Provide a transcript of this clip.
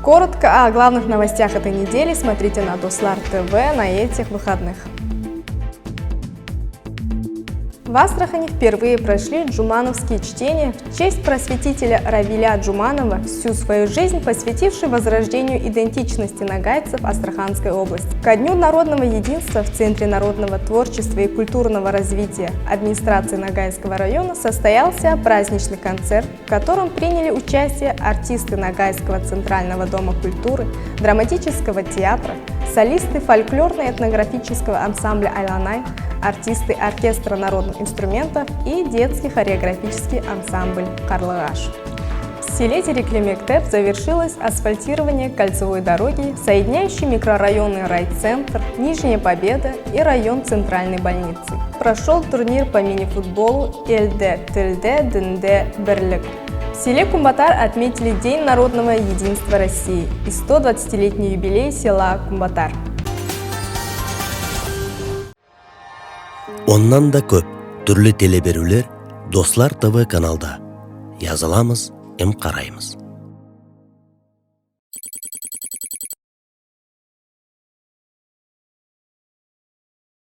Коротко о главных новостях этой недели смотрите на Дослар ТВ на этих выходных. В Астрахани впервые прошли джумановские чтения в честь просветителя Равиля Джуманова, всю свою жизнь посвятивший возрождению идентичности нагайцев Астраханской области. Ко Дню народного единства в Центре народного творчества и культурного развития администрации Ногайского района состоялся праздничный концерт, в котором приняли участие артисты Ногайского центрального дома культуры, драматического театра, солисты фольклорно-этнографического ансамбля «Айланай», артисты оркестра народных инструментов и детский хореографический ансамбль «Карлыгаш». В селе Терекле-Мектеп завершилось асфальтирование кольцевой дороги, соединяющей микрорайоны райцентр, Нижняя Победа и район Центральной больницы. Прошел турнир по мини-футболу «Эльде Тельде Денде Берлик». В селе Кумбатар отметили День народного единства России и 120-летний юбилей села Кумбатар. Оннан да көп түрлі телеберулер Дослар ТВ каналда. Жазыламыз, қараймыз.